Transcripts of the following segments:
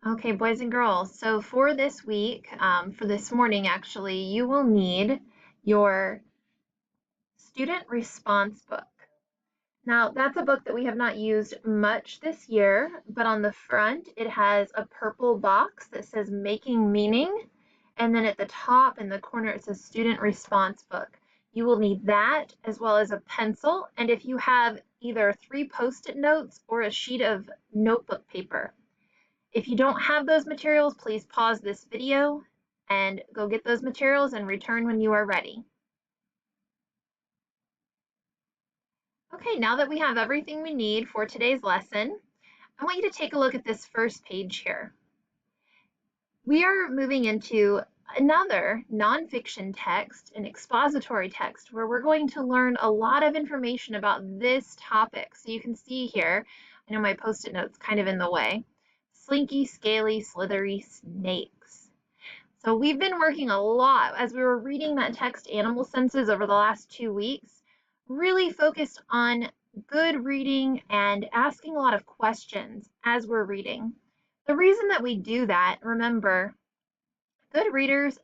Okay, boys and girls, so for this week, for this morning actually, you will need your student response book. Now, that's a book that we have not used much this year, but on the front it has a purple box that says Making Meaning, and then at the top in the corner it says Student Response Book. You will need that as well as a pencil, and if you have either 3 post-it notes or a sheet of notebook paper. If you don't have those materials, please pause this video and go get those materials and return when you are ready. Okay, now that we have everything we need for today's lesson, I want you to take a look at this first page here. We are moving into another nonfiction text, an expository text, where we're going to learn a lot of information about this topic. So you can see here, I know my post-it note's kind of in the way, slinky, scaly, slithery snakes. So we've been working a lot as we were reading that text, Animal Senses, over the last 2 weeks, really focused on good reading and asking a lot of questions as we're reading. The reason that we do that, remember, good readers,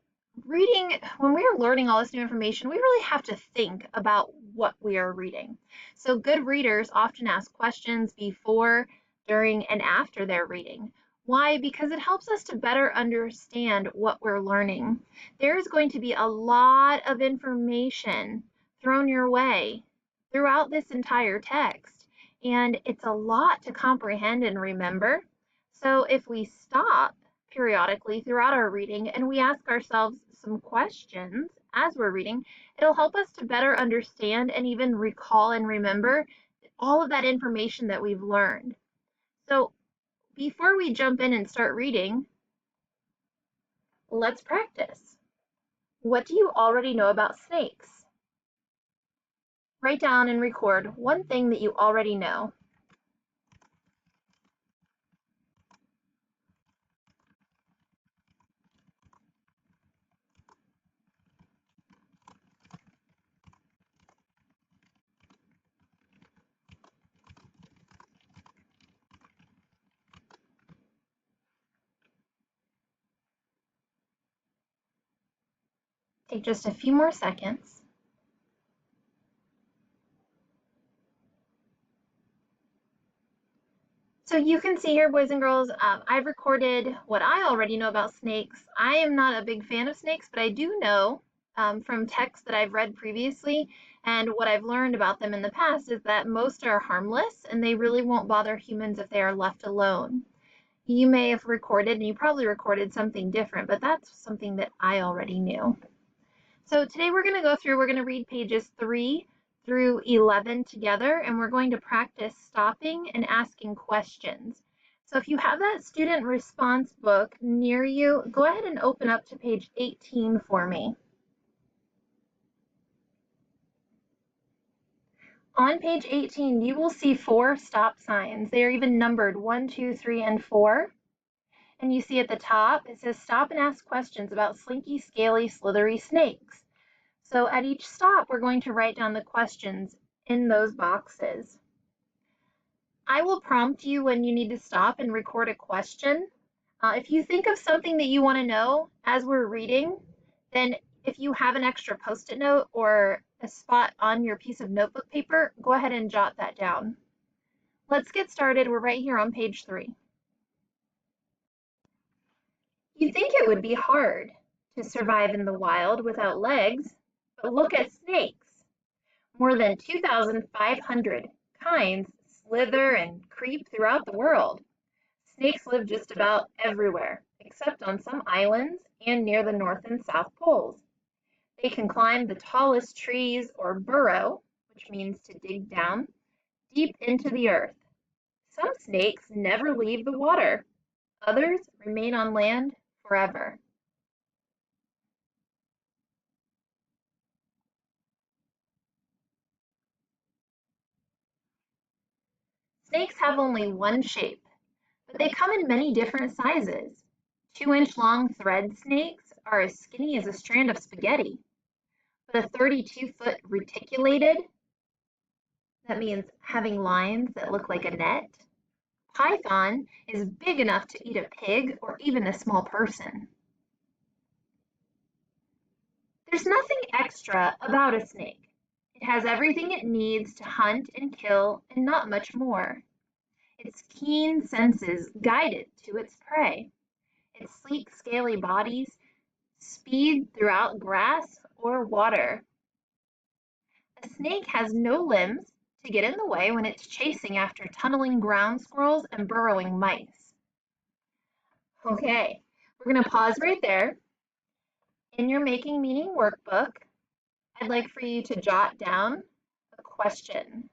reading, when we are learning all this new information, we really have to think about what we are reading. So good readers often ask questions before, during, and after their reading. Why? Because it helps us to better understand what we're learning. There is going to be a lot of information thrown your way throughout this entire text, and it's a lot to comprehend and remember. So if we stop periodically throughout our reading and we ask ourselves some questions as we're reading, it'll help us to better understand and even recall and remember all of that information that we've learned. So before we jump in and start reading, let's practice. What do you already know about snakes? Write down and record one thing that you already know. Take just a few more seconds. So you can see here, boys and girls, I've recorded what I already know about snakes. I am not a big fan of snakes, but I do know from texts that I've read previously and what I've learned about them in the past is that most are harmless and they really won't bother humans if they are left alone. You may have recorded, and you probably recorded something different, but that's something that I already knew. So today we're going to read pages 3 through 11 together, and we're going to practice stopping and asking questions. So if you have that student response book near you, go ahead and open up to page 18 for me. On page 18, you will see 4 stop signs. They are even numbered 1, 2, 3, and 4. And you see at the top, it says stop and ask questions about slinky, scaly, slithery snakes. So at each stop, we're going to write down the questions in those boxes. I will prompt you when you need to stop and record a question. If you think of something that you want to know as we're reading, then if you have an extra post-it note or a spot on your piece of notebook paper, go ahead and jot that down. Let's get started. We're right here on page 3. You'd think it would be hard to survive in the wild without legs, but look at snakes. More than 2,500 kinds slither and creep throughout the world. Snakes live just about everywhere, except on some islands and near the North and South poles. They can climb the tallest trees or burrow, which means to dig down, deep into the earth. Some snakes never leave the water. Others remain on land forever. Snakes have only one shape, but they come in many different sizes. 2-inch long thread snakes are as skinny as a strand of spaghetti, but a 32-foot reticulated, that means having lines that look like a net, python is big enough to eat a pig or even a small person. There's nothing extra about a snake. It has everything it needs to hunt and kill and not much more. Its keen senses guide it to its prey. Its sleek, scaly bodies speed throughout grass or water. A snake has no limbs to get in the way when it's chasing after tunneling ground squirrels and burrowing mice. Okay, we're going to pause right there. In your Making Meaning workbook, I'd like for you to jot down a question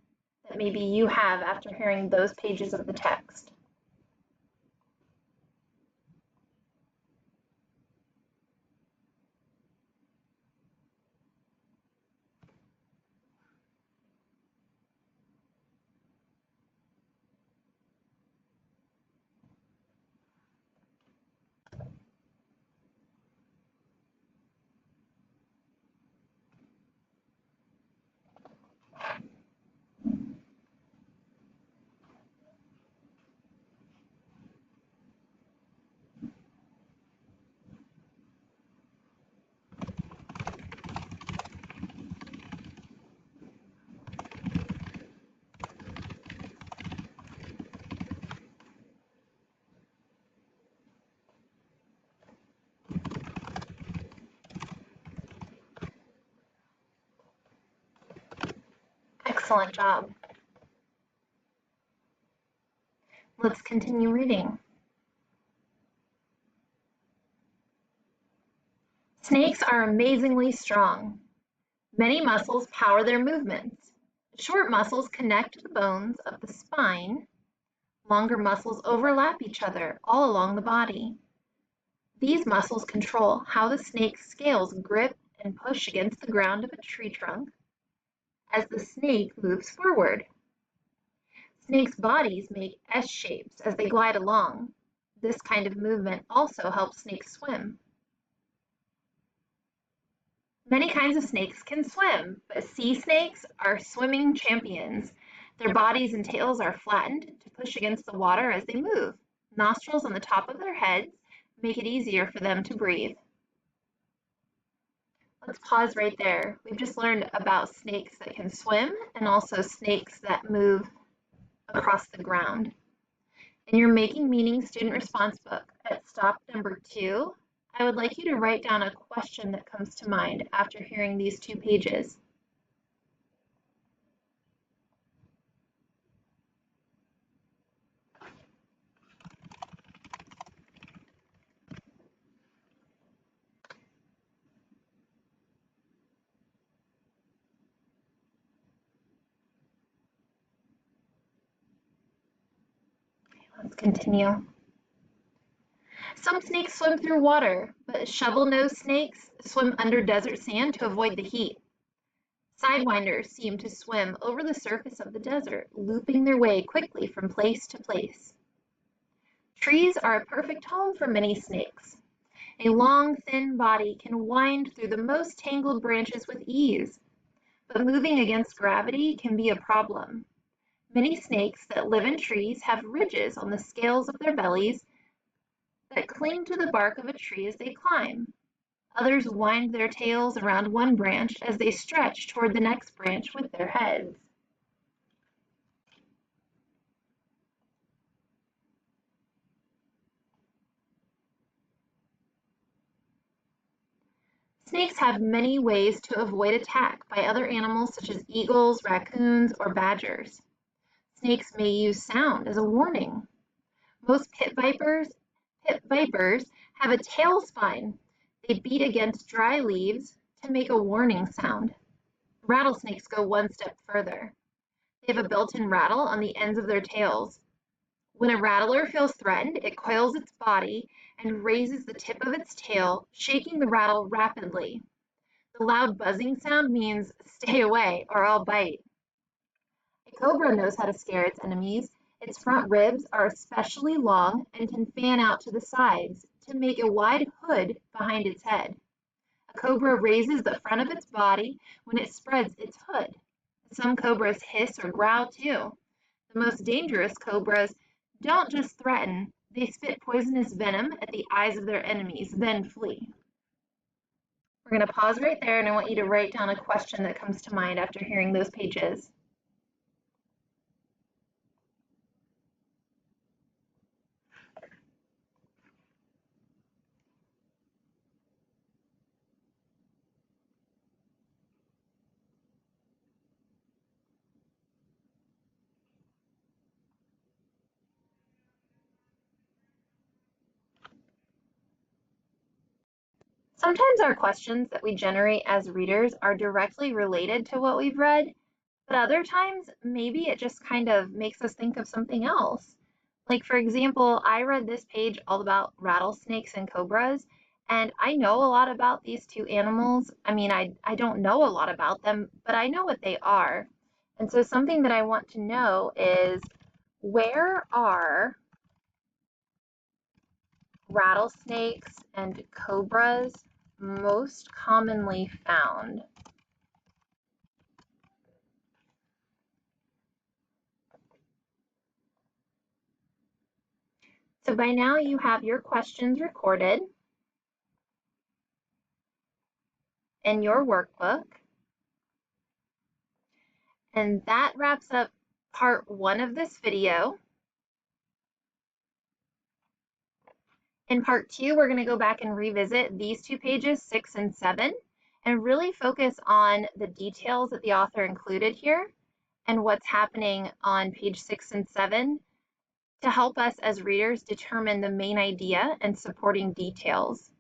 that maybe you have after hearing those pages of the text. Excellent job. Let's continue reading. Snakes are amazingly strong. Many muscles power their movements. Short muscles connect the bones of the spine. Longer muscles overlap each other all along the body. These muscles control how the snake's scales grip and push against the ground of a tree trunk as the snake moves forward. Snakes' bodies make S shapes as they glide along. This kind of movement also helps snakes swim. Many kinds of snakes can swim, but sea snakes are swimming champions. Their bodies and tails are flattened to push against the water as they move. Nostrils on the top of their heads make it easier for them to breathe. Let's pause right there. We've just learned about snakes that can swim and also snakes that move across the ground. In your Making Meaning student response book at stop number 2, I would like you to write down a question that comes to mind after hearing these 2 pages. Let's continue. Some snakes swim through water, but shovel-nosed snakes swim under desert sand to avoid the heat. Sidewinders seem to swim over the surface of the desert, looping their way quickly from place to place. Trees are a perfect home for many snakes. A long, thin body can wind through the most tangled branches with ease, but moving against gravity can be a problem. Many snakes that live in trees have ridges on the scales of their bellies that cling to the bark of a tree as they climb. Others wind their tails around one branch as they stretch toward the next branch with their heads. Snakes have many ways to avoid attack by other animals such as eagles, raccoons, or badgers. Snakes may use sound as a warning. Most pit vipers have a tail spine. They beat against dry leaves to make a warning sound. Rattlesnakes go one step further. They have a built-in rattle on the ends of their tails. When a rattler feels threatened, it coils its body and raises the tip of its tail, shaking the rattle rapidly. The loud buzzing sound means, "Stay away or I'll bite." A cobra knows how to scare its enemies. Its front ribs are especially long and can fan out to the sides to make a wide hood behind its head. A cobra raises the front of its body when it spreads its hood. Some cobras hiss or growl too. The most dangerous cobras don't just threaten. They spit poisonous venom at the eyes of their enemies, then flee. We're going to pause right there, and I want you to write down a question that comes to mind after hearing those pages. Sometimes our questions that we generate as readers are directly related to what we've read, but other times maybe it just kind of makes us think of something else. Like, for example, I read this page all about rattlesnakes and cobras, and I know a lot about these two animals. I mean, I don't know a lot about them, but I know what they are. And so something that I want to know is, where are rattlesnakes and cobras most commonly found? So by now you have your questions recorded in your workbook. And that wraps up part 1 of this video. In part 2, we're going to go back and revisit these 2 pages, 6 and 7, and really focus on the details that the author included here and what's happening on page 6 and 7 to help us as readers determine the main idea and supporting details.